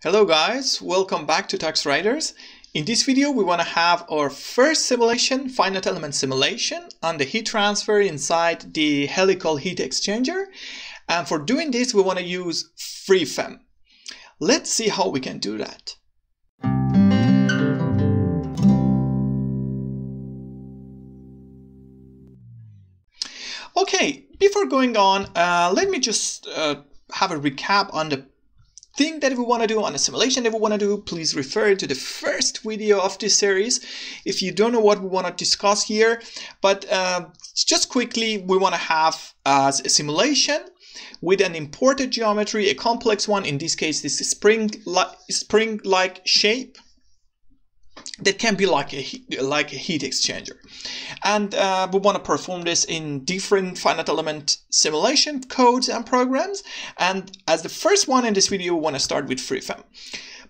Hello guys, welcome back to Tux Writers. In this video we want to have our first simulation, finite element simulation on the heat transfer inside the helical heat exchanger. And for doing this we want to use FreeFEM. Let's see how we can do that. Okay, before going on, let me just have a recap on the thing that we want to do, on the simulation that we want to do. Please refer to the first video of this series if you don't know what we want to discuss here. But just quickly, we want to have a simulation with an imported geometry, a complex one. In this case, this is spring-like shape that can be like a heat exchanger. And we want to perform this in different finite element simulation codes and programs. And as the first one in this video, we want to start with FreeFEM.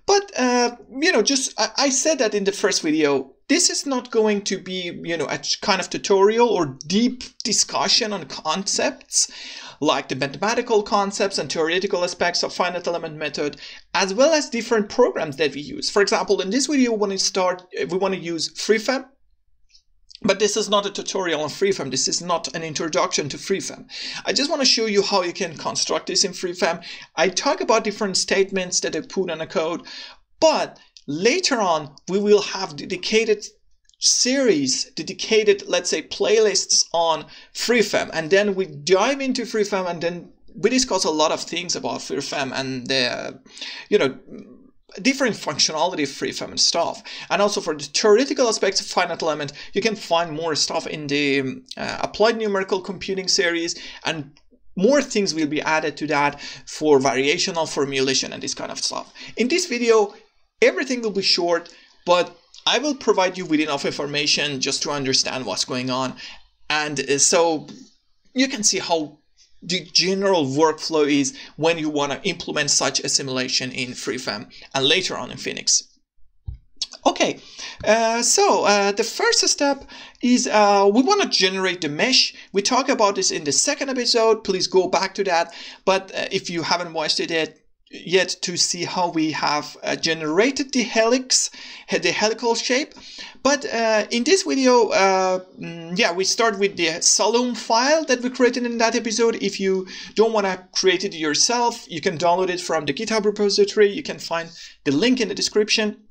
But, I said that in the first video, this is not going to be, a kind of tutorial or deep discussion on concepts like the mathematical concepts and theoretical aspects of finite element method, as well as different programs that we use. For example, in this video, we want to use FreeFEM. But this is not a tutorial on FreeFEM. This is not an introduction to FreeFEM. I just want to show you how you can construct this in FreeFEM. I talk about different statements that I put on a code, but later on we will have dedicated series, dedicated, let's say, playlists on FreeFEM, and then we dive into FreeFEM, and then we discuss a lot of things about FreeFEM and the, different functionality of FreeFEM and stuff. And also for the theoretical aspects of finite element, you can find more stuff in the applied numerical computing series, and more things will be added to that for variational formulation and this kind of stuff. In this video, everything will be short, but I will provide you with enough information just to understand what's going on. And so you can see how the general workflow is when you want to implement such a simulation in FreeFEM and later on in Phoenix. Okay, the first step is we want to generate the mesh. We talked about this in the second episode. Please go back to that. But if you haven't watched it yet to see how we have generated the helical shape. But in this video, we start with the SALOME file that we created in that episode. If you don't want to create it yourself, you can download it from the GitHub repository. You can find the link in the description.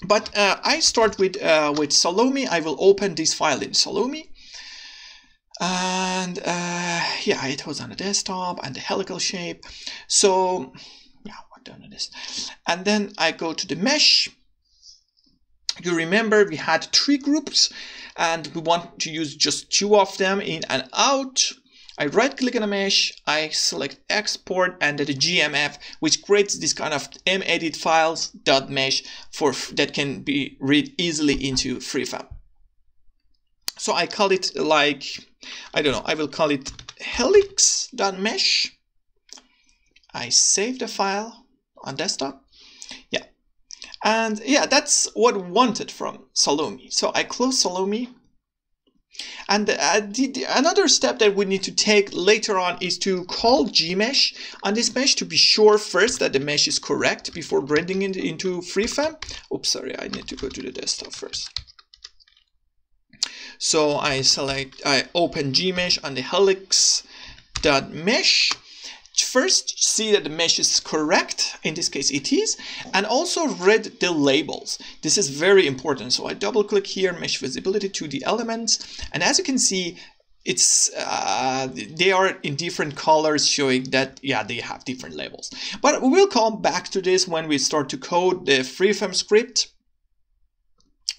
But I start with SALOME. I will open this file in SALOME. And it was on the desktop and the helical shape. So we're done with this. And then I go to the mesh. You remember we had 3 groups and we want to use just 2 of them, in and out. I right click on a mesh, I select export, and the GMF, which creates this kind of medit files .mesh that can be read easily into FreeFEM. So I call it I will call it helix.mesh. I save the file on desktop. And that's what we wanted from SALOME. So I close SALOME. And another step that we need to take later on is to call GMSH on this mesh to be sure first that the mesh is correct before rendering it into FreeFEM. Oops, sorry, I need to go to the desktop first. So I open GMSH on the helix.mesh. First, see that the mesh is correct. In this case, it is. And also read the labels. This is very important. So I double click here, mesh visibility to the elements. And as you can see, it's they are in different colors, showing that, they have different labels. But we will come back to this when we start to code the FreeFEM script.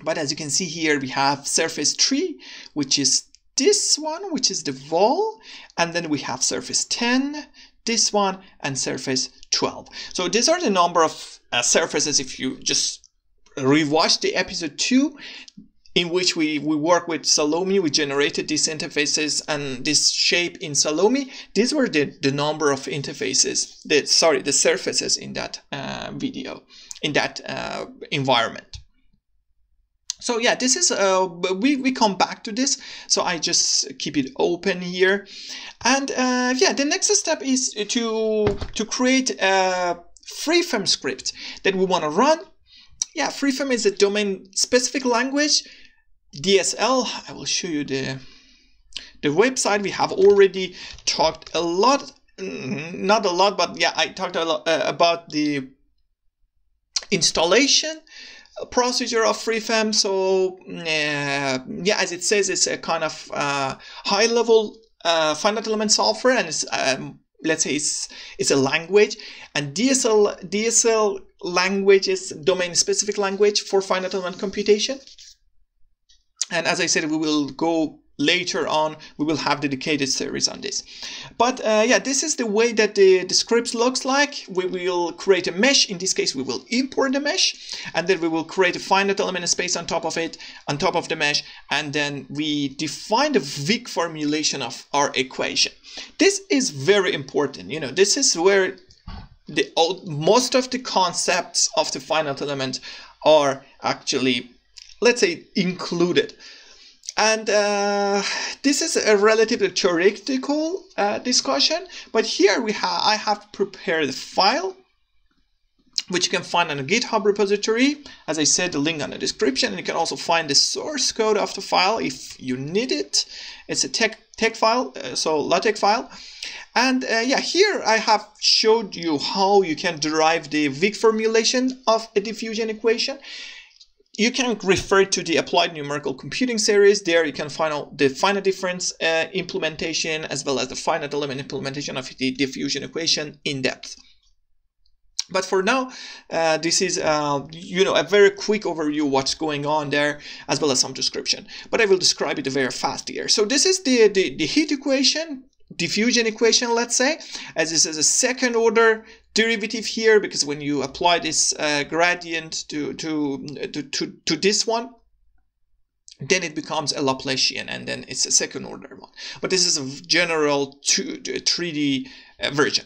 But as you can see here, we have surface 3, which is this one, which is the wall. And then we have surface 10, this one, and surface 12. So these are the number of surfaces. If you just rewatch the episode 2, in which we work with SALOME, we generated these interfaces and this shape in SALOME. These were the number of interfaces, the surfaces in that video, in that environment. So this is we come back to this. So I just keep it open here, and the next step is to create a FreeFEM script that we want to run. Yeah, FreeFEM is a domain-specific language. DSL, I will show you the website. We have already talked a lot, not a lot, but yeah, I talked a lot about the installation procedure of FreeFEM. So yeah, as it says, it's a kind of high-level finite element software, and it's let's say it's a language, and DSL language is domain-specific language for finite element computation. And as I said, we will go later on, we will have dedicated series on this. But yeah, this is the way that the script looks like. We will create a mesh. In this case, we will import the mesh, and then we will create a finite element space on top of it, on top of the mesh, and then we define the Wick formulation of our equation. This is very important. You know, this is where most of the concepts of the finite element are actually, let's say, included. And this is a relatively theoretical discussion, but here I have prepared a file which you can find on a GitHub repository. As I said, the link on the description, and you can also find the source code of the file if you need it. It's a text file, so LaTeX file. And yeah, here I have showed you how you can derive the Wick formulation of a diffusion equation. You can refer to the Applied Numerical Computing series. There you can find out the finite difference implementation as well as the finite element implementation of the diffusion equation in depth. But for now, this is you know, a very quick overview of what's going on there, as well as some description. But I will describe it very fast here. So this is the heat equation, diffusion equation, let's say, as this is a second order derivative here, because when you apply this gradient to this one, then it becomes a Laplacian, and then it's a second order one. But this is a general 3D version.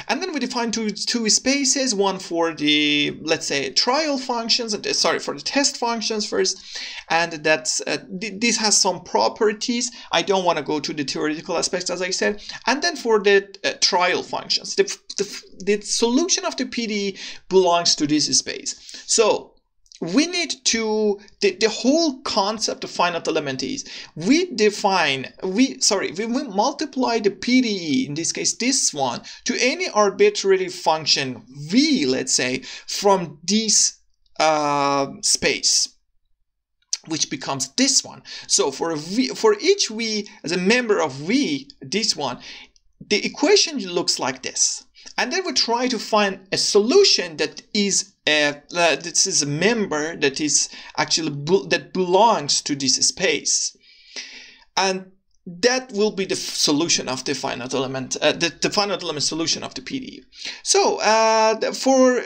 And then we define two spaces, one for the, let's say, trial functions, sorry, for the test functions first, and that's this has some properties. I don't want to go to the theoretical aspects, as I said. And then for the trial functions, the solution of the PDE belongs to this space. So we need to, the whole concept of finite element is, we multiply the PDE, in this case this one, to any arbitrary function v, let's say, from this space, which becomes this one. So for each v as a member of v, this one, the equation looks like this. And then we try to find a solution that is this is a member that is actually that belongs to this space, and that will be the solution of the finite element, the finite element solution of the PDE. So for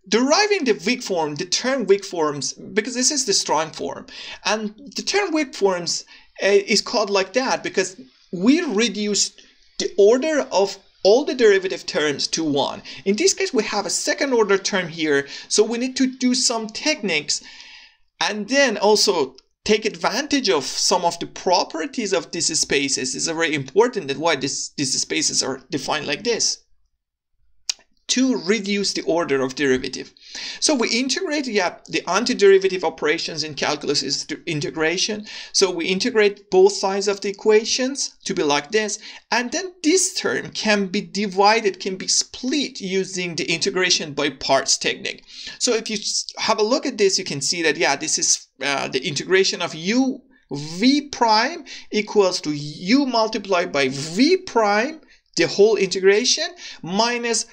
deriving the Wick form, the term Wick forms, because this is the strong form, and the term Wick forms is called like that because we reduced the order of all the derivative terms to 1. In this case, we have a second order term here, so we need to do some techniques and then also take advantage of some of the properties of these spaces. It's very important that why these spaces are defined like this, to reduce the order of derivative. So we integrate, yeah, the antiderivative operations in calculus is integration. So we integrate both sides of the equations to be like this, and then this term can be divided, can be split using the integration by parts technique. So if you have a look at this, you can see that, yeah, this is the integration of u v prime equals to u multiplied by v prime, the whole integration, minus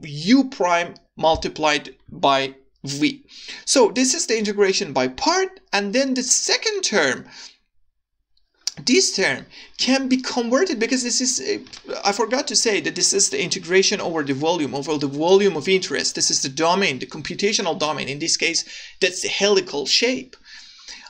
u prime multiplied by v. So this is the integration by part, and then the second term, this term can be converted, because this is, I forgot to say that this is the integration over the volume of interest. This is the domain, the computational domain. In this case, that's the helical shape.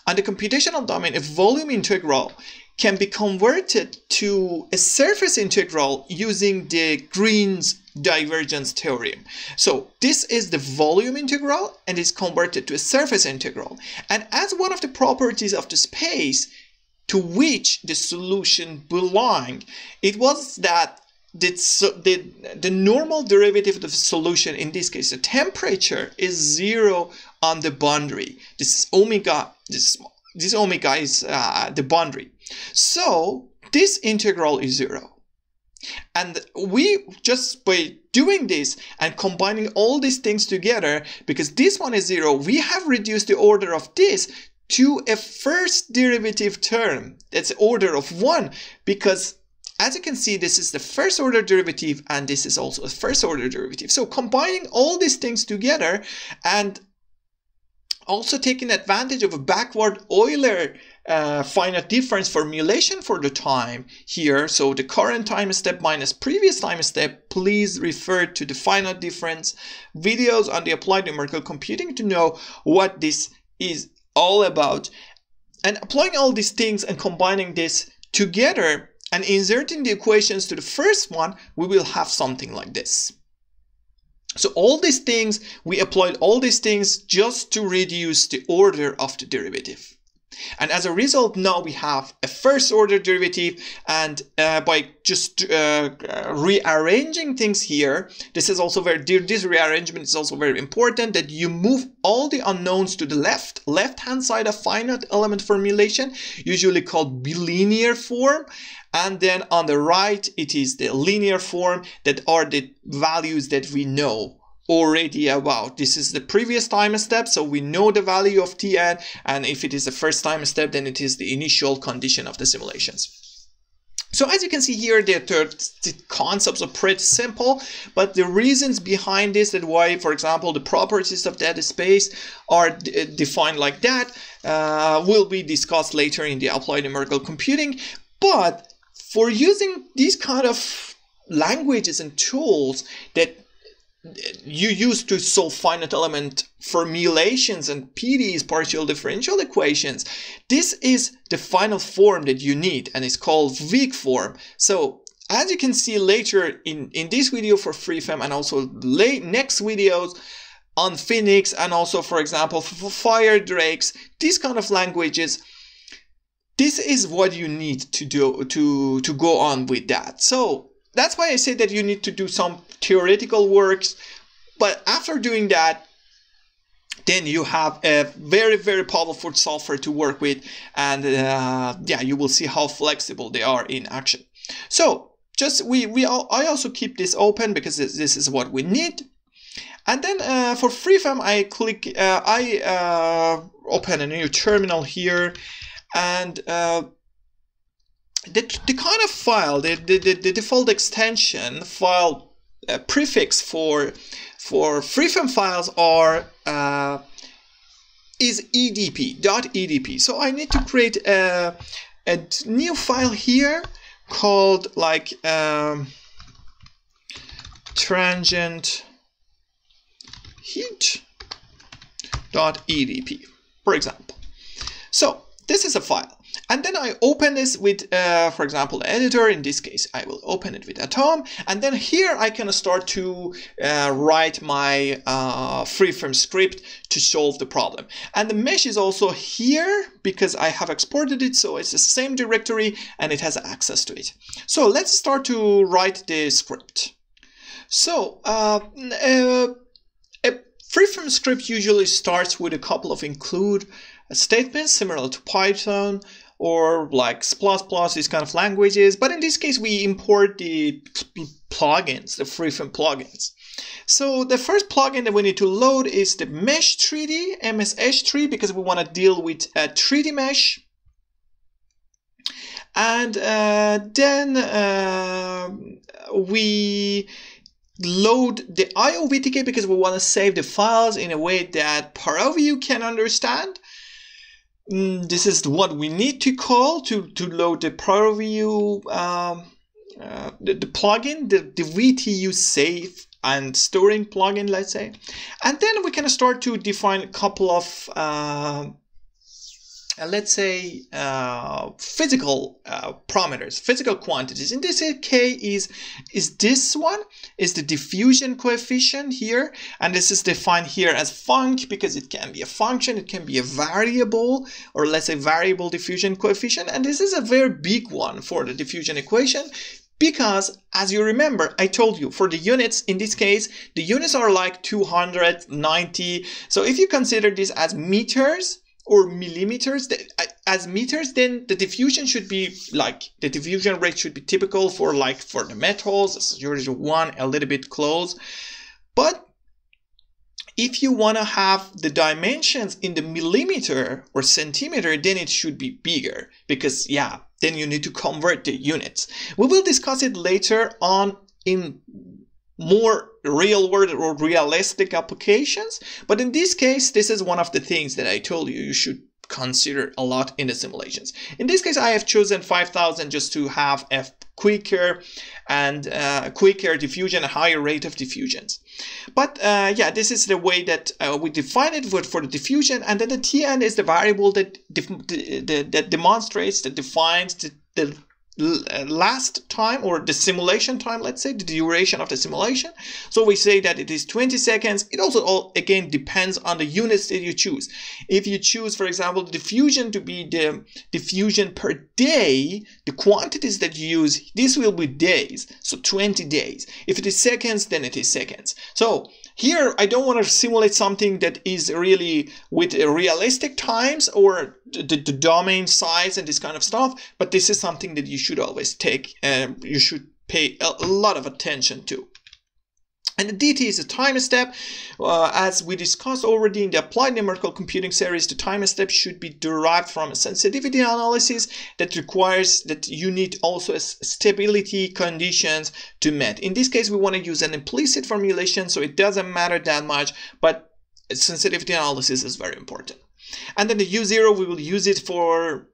On the computational domain, a volume integral can be converted to a surface integral using the Green's divergence theorem. So this is the volume integral and is converted to a surface integral. And as one of the properties of the space to which the solution belonged, it was that the normal derivative of the solution, in this case the temperature, is 0 on the boundary. This is omega, this omega is the boundary. So this integral is 0. And we just, by doing this and combining all these things together, because this one is 0, we have reduced the order of this to a first derivative term. That's order of 1, because as you can see, this is the first order derivative and this is also a first order derivative. So combining all these things together and also taking advantage of a backward Euler finite difference formulation for the time here. So the current time step minus previous time step, please refer to the finite difference videos on the applied numerical computing to know what this is all about. And applying all these things and combining this together and inserting the equations to the first one, we will have something like this. So all these things, we applied all these things just to reduce the order of the derivative. And as a result, now we have a first order derivative, and by just rearranging things here, this rearrangement is also very important, that you move all the unknowns to the left-hand side of finite element formulation, usually called bilinear form. And then on the right, it is the linear form, that are the values that we know already about. This is the previous time step, so we know the value of Tn, and if it is the first time step, then it is the initial condition of the simulations. So as you can see here, the concepts are pretty simple, but the reasons behind this, that why, for example, the properties of that space are defined like that, will be discussed later in the applied numerical computing. But for using these kind of languages and tools that you use to solve finite element formulations and PDEs, partial differential equations, this is the final form that you need, and it's called weak form. So as you can see later in this video for FreeFEM, and also next videos on Phoenix, and also, for example, for fire drakes, these kind of languages, this is what you need to do to go on with that. So that's why I say that you need to do some theoretical works, but after doing that, then you have a very, very powerful software to work with, and yeah, you will see how flexible they are in action. So just I also keep this open because this is what we need. And then for FreeFEM, I open a new terminal here, and the kind of file, the default extension file prefix for FreeFEM files is edp.edp. So I need to create a new file here called like transient heat.edp, for example. So this is a file. And then I open this with, for example, the editor. In this case, I will open it with Atom. And then here I can start to write my FreeFEM script to solve the problem. And the mesh is also here because I have exported it. So it's the same directory and it has access to it. So let's start to write the script. So a FreeFEM script usually starts with a couple of include statements similar to Python or like C++, these kind of languages. But in this case, we import the plugins, the FreeFEM plugins. So the first plugin that we need to load is the Mesh 3D, MSH3, because we want to deal with a 3D mesh. And then we load the IOVTK because we want to save the files in a way that ParaView can understand. This is what we need to call to load the ParaView, the plugin, the VTU save and storing plugin, let's say. And then we can start to define a couple of, let's say, physical parameters, physical quantities. In this case is this one, is the diffusion coefficient here. And this is defined here as func because it can be a function, it can be a variable, or let's say variable diffusion coefficient. And this is a very big one for the diffusion equation Because, as you remember, I told you, for the units, in this case, the units are like 290. So if you consider this as meters or millimeters, as meters, then the diffusion should be like, the diffusion rate should be typical for like for the metals, it's usually 1, a little bit close. But if you want to have the dimensions in the millimeter or centimeter, then it should be bigger, because yeah, then you need to convert the units. We will discuss it later on in more real world or realistic applications, but in this case, this is one of the things that I told you you should consider a lot in the simulations. In this case, I have chosen 5000 just to have a quicker diffusion, a higher rate of diffusions. But yeah, this is the way that we define it for the diffusion, and then the Tn is the variable that demonstrates, that defines the last time, or the simulation time, let's say, the duration of the simulation. So we say that it is 20 seconds. It also again depends on the units that you choose. If you choose, for example, the diffusion to be the diffusion per day, the quantities that you use, this will be days, so 20 days. If it is seconds, then it is seconds. So here, I don't want to simulate something that is really with realistic times or the domain size and this kind of stuff, but this is something that you should always take, you should pay a lot of attention to. And the dt is a time step. As we discussed already in the applied numerical computing series, the time step should be derived from a sensitivity analysis that requires that you need also stability conditions to met. In this case, we want to use an implicit formulation, so it doesn't matter that much, but sensitivity analysis is very important. And then the U0, we will use it for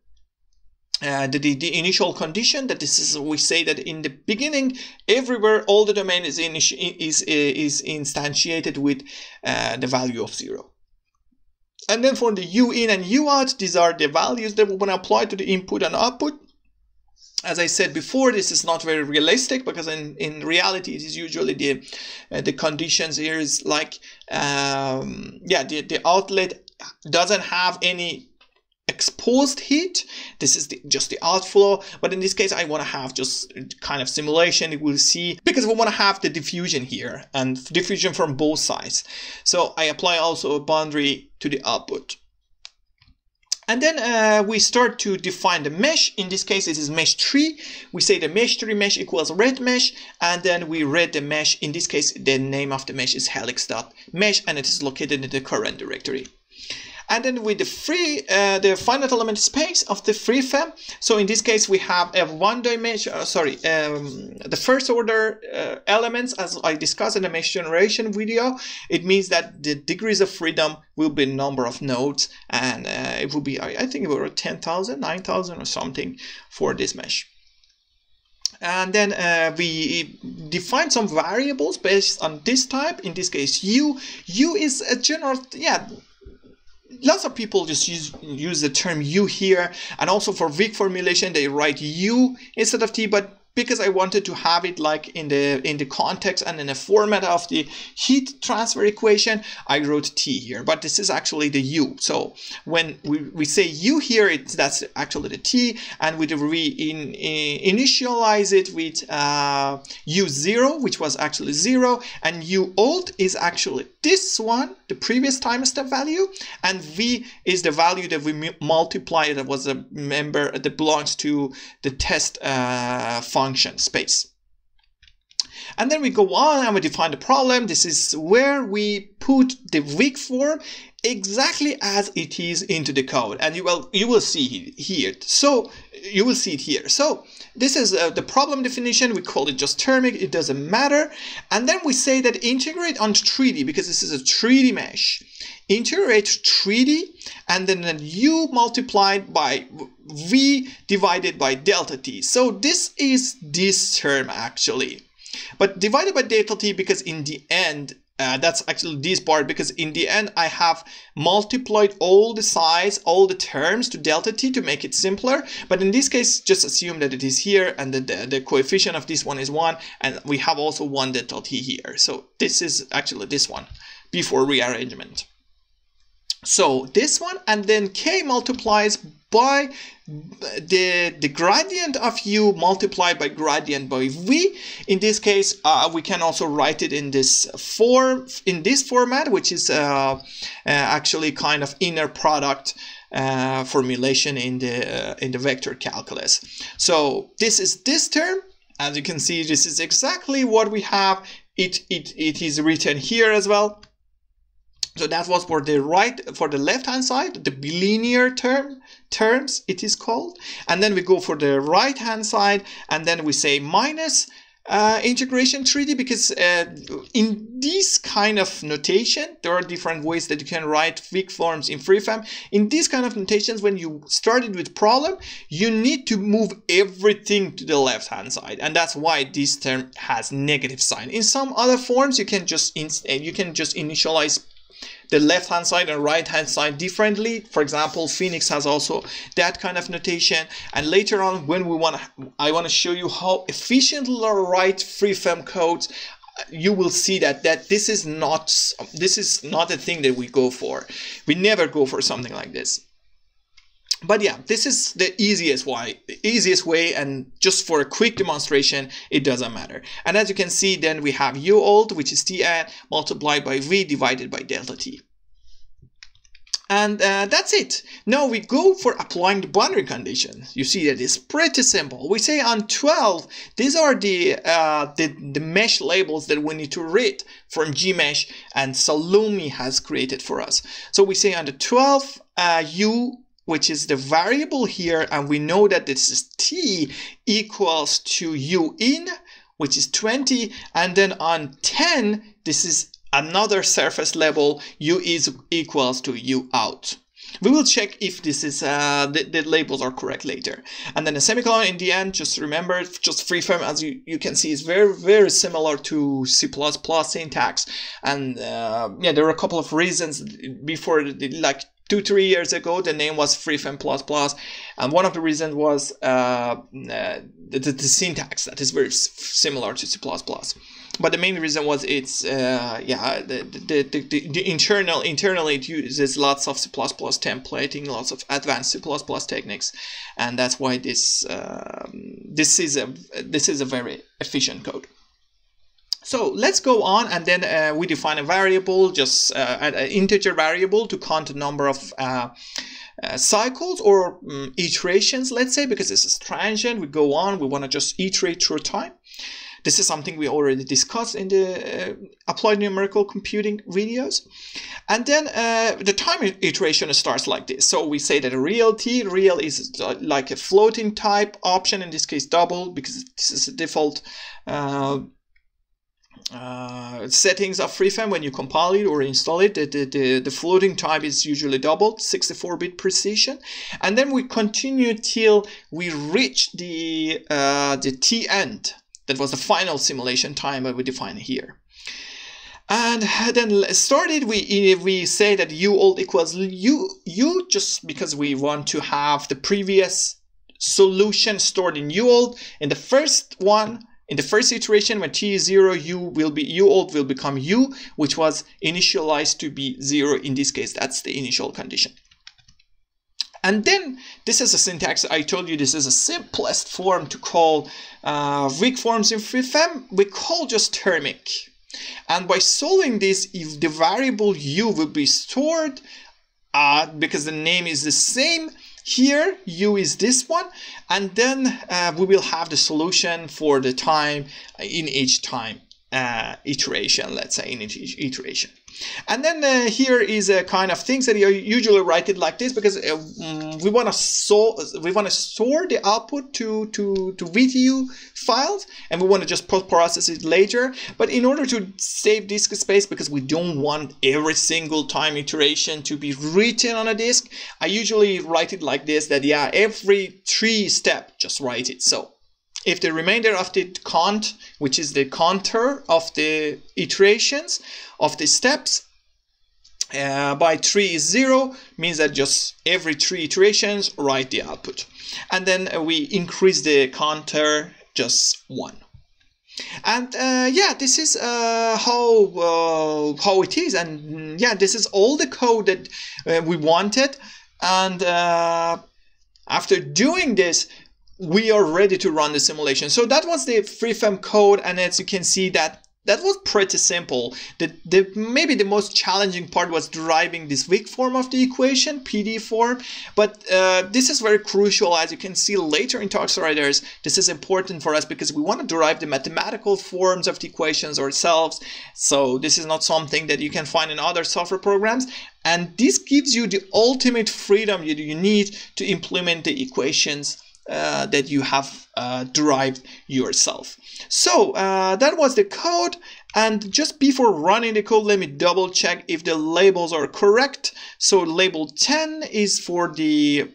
the initial condition, that this is, we say that in the beginning, everywhere, all the domain is instantiated with the value of 0. And then for the U in and U out, these are the values that we want to apply to the input and output. As I said before, this is not very realistic, because in reality, it is usually the conditions here is like, yeah, the outlet doesn't have any exposed heat. This is just the outflow, but in this case I want to have just kind of simulation. We'll see, because we want to have the diffusion here and diffusion from both sides. So I apply also a boundary to the output. And then we start to define the mesh. In this case, this is mesh 3. We say the mesh 3 mesh equals red mesh, and then we read the mesh. In this case, the name of the mesh is helix.mesh, and it is located in the current directory. And then with the finite element space of the FreeFEM. So in this case, we have a the first order elements, as I discussed in the mesh generation video. It means that the degrees of freedom will be number of nodes, and it will be, I think, about 10,000, 9,000 or something for this mesh. And then we define some variables based on this type. In this case, U is a general, yeah. Lots of people just use the term U here, and also for weak formulation they write U instead of T, but because I wanted to have it like in the context and in the format of the heat transfer equation, I wrote T here, but this is actually the U. So when we say U here, that's actually the T, and we initialize it with U0, which was actually 0, and U old is actually this one, the previous time step value, and V is the value that we multiply, that was a member that belongs to the test function space. And then we go on and we define the problem. This is where we put the weak form exactly as it is into the code, and you will see it here. So you will see it here. So this is the problem definition. We call it just termic. It doesn't matter. And then we say that integrate onto 3D, because this is a 3D mesh. Integrate 3D, and then U multiplied by V divided by delta T. So this is this term actually, but divided by delta T, because in the end, that's actually this part, because in the end I have multiplied all the size, all the terms to delta T to make it simpler. But in this case, just assume that it is here, and the coefficient of this one is 1, and we have also 1 delta T here. So this is actually this one before rearrangement. So this one, and then K multiplies by the gradient of u multiplied by gradient by v. In this case, we can also write it in this format, which is actually kind of inner product formulation in the vector calculus. So this is this term. As you can see, this is exactly what we have. It is written here as well. So that was for the left hand side, the bilinear terms it is called. And then we go for the right hand side, and then we say minus integration 3D, because in this kind of notation, there are different ways that you can write weak forms in FreeFEM. In these kind of notations, when you started with problem, you need to move everything to the left hand side, and that's why this term has negative sign. In some other forms, you can just initialize the left hand side and right hand side differently. For example, Phoenix has also that kind of notation. And later on, when I want to show you how efficiently to write FreeFEM codes, you will see that this is not a thing that we go for. We never go for something like this. But yeah, this is the easiest way, and just for a quick demonstration, it doesn't matter. And as you can see, then we have u old, which is Tn, multiplied by v divided by delta t. And that's it. Now we go for applying the boundary condition. You see that it's pretty simple. We say on 12, these are the mesh labels that we need to read from GMSH and SALOME has created for us. So we say on the 12, u, which is the variable here, and we know that this is t equals to u in, which is 20, and then on 10, this is another surface level, u is equals to u out. We will check if this is the labels are correct later. And then a semicolon in the end, just remember, just FreeFEM, as you can see, is very, very similar to C++ syntax. And yeah, there are a couple of reasons. Before, like 2-3 years ago, the name was FreeFEM++, and one of the reasons was the syntax that is very similar to C++. But the main reason was it's yeah, the internally it uses lots of C++ templating, lots of advanced C++ techniques, and that's why this is a very efficient code. So let's go on, and then we define a variable, just an integer variable, to count the number of cycles or iterations, let's say, because this is transient. We go on, we want to just iterate through time. This is something we already discussed in the applied numerical computing videos. And then the time iteration starts like this. So we say that a real is like a floating type option, in this case double, because this is the default settings of FreeFEM. When you compile it or install it, the floating type is usually doubled, 64-bit precision. And then we continue till we reach the t end. That was the final simulation time that we define here. And then started, we say that u old equals u just because we want to have the previous solution stored in u old. In the first one, in the first iteration, when t is 0, u old will become u, which was initialized to be 0. In this case, that's the initial condition. And then this is a syntax. I told you this is the simplest form to call weak forms in FreeFEM. We call just termic. And by solving this, if the variable u will be stored, because the name is the same, here u is this one, and then we will have the solution for the time in each time iteration, let's say in each iteration. And then here is a kind of things that you usually write it like this, because we want to store the output to VTU files, and we want to just process it later. But in order to save disk space, because we don't want every single time iteration to be written on a disk, I usually write it like this, that yeah, every 3 steps, just write it. So if the remainder of the count, which is the counter of the iterations of the steps, by 3 is 0, means that just every 3 iterations write the output. And then we increase the counter just 1. And yeah, this is how it is. And yeah, this is all the code that we wanted. And After doing this, we are ready to run the simulation. So that was the FreeFEM code, and as you can see, that was pretty simple. Maybe the most challenging part was deriving this weak form of the equation, PD form, but this is very crucial. As you can see later in Taxoriders, this is important for us because we want to derive the mathematical forms of the equations ourselves. So this is not something that you can find in other software programs, and this gives you the ultimate freedom you need to implement the equations that you have derived yourself. So that was the code, and just before running the code, let me double check if the labels are correct. So label 10 is for the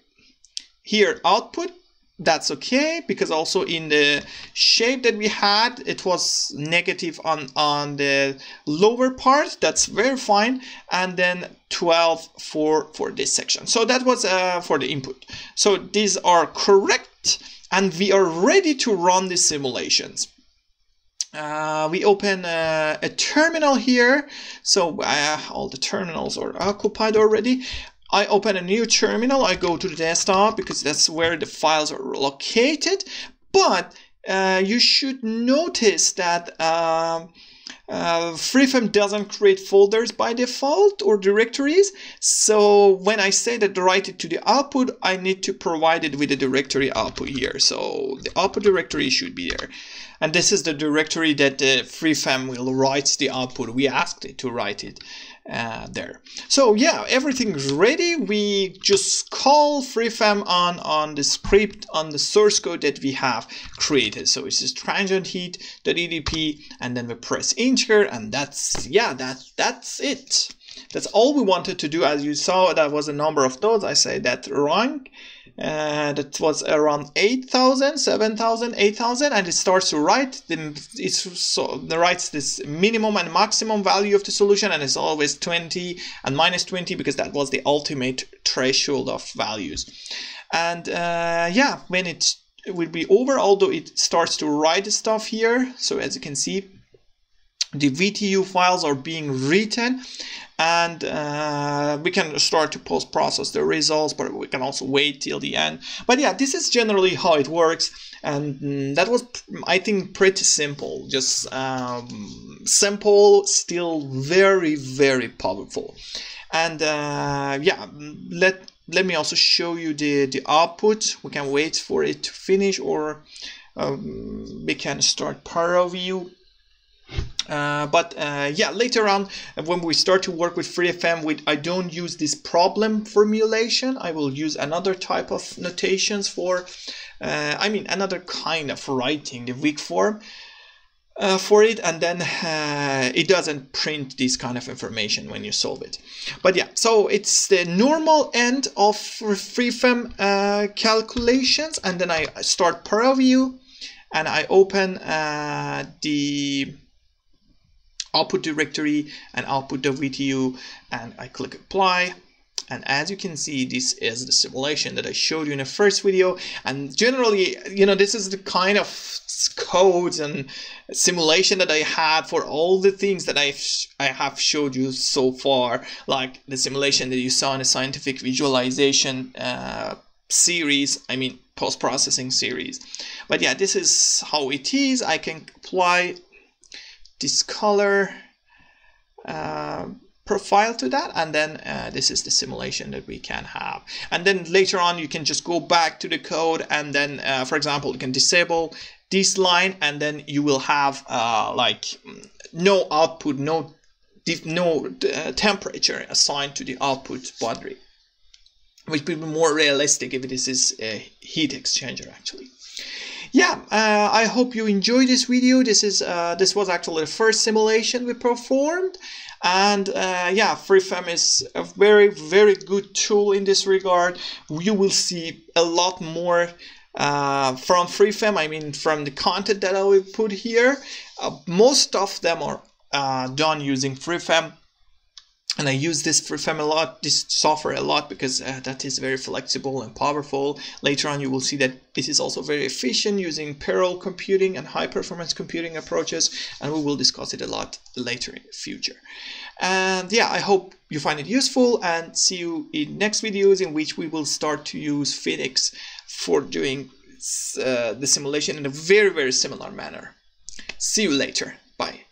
here output. That's okay, because also in the shape that we had, it was negative on the lower part. That's very fine. And then 12 for this section. So that was for the input. So these are correct, and we are ready to run the simulations. We open a terminal here. So all the terminals are occupied already. I open a new terminal, I go to the desktop because that's where the files are located. But you should notice that FreeFEM doesn't create folders by default or directories. So when I say that write it to the output, I need to provide it with the directory output here. So the output directory should be there. And this is the directory that the FreeFEM will write the output. We asked it to write it there. So yeah, everything's ready. We just call FreeFEM on the script, on the source code that we have created. So it's just transient heat.edp, and then we press enter, and that's it. That's all we wanted to do. As you saw, that was a number of nodes. I say that wrong. That was around 8,000, 7,000, 8,000, and it starts to write. It writes this minimum and maximum value of the solution, and it's always 20 and minus 20 because that was the ultimate threshold of values. And yeah, when it will be over, although it starts to write the stuff here. So as you can see, the VTU files are being written, and we can start to post-process the results, but we can also wait till the end. But yeah, this is generally how it works, and that was, I think, pretty simple. Just simple, still very, very powerful. And yeah, let me also show you the output. We can wait for it to finish, or we can start parallel view. But yeah, later on, when we start to work with FreeFEM, I don't use this problem formulation. I will use another type of notations for, I mean, another kind of writing the weak form for it, and then it doesn't print this kind of information when you solve it. But yeah, so it's the normal end of FreeFEM calculations, and then I start parallel view, and I open the output directory and output.vtu, and I click apply. And as you can see, this is the simulation that I showed you in the first video. And generally, you know, this is the kind of codes and simulation that I had for all the things that I have showed you so far, like the simulation that you saw in the scientific visualization series, I mean post-processing series. But yeah, this is how it is. I can apply this color profile to that, and then this is the simulation that we can have. And then later on, you can just go back to the code, and then for example, you can disable this line, and then you will have like no output, no temperature assigned to the output boundary, which will be more realistic if this is a heat exchanger actually. Yeah, I hope you enjoyed this video. This was actually the first simulation we performed, and yeah, FreeFEM is a very, very good tool in this regard. You will see a lot more from FreeFEM. I mean, from the content that I will put here, most of them are done using FreeFEM. And I use this FreeFEM a lot, this software a lot, because that is very flexible and powerful. Later on, you will see that it is also very efficient using parallel computing and high performance computing approaches. And we will discuss it a lot later in the future. And yeah, I hope you find it useful, and see you in next videos in which we will start to use physics for doing the simulation in a very, very similar manner. See you later. Bye.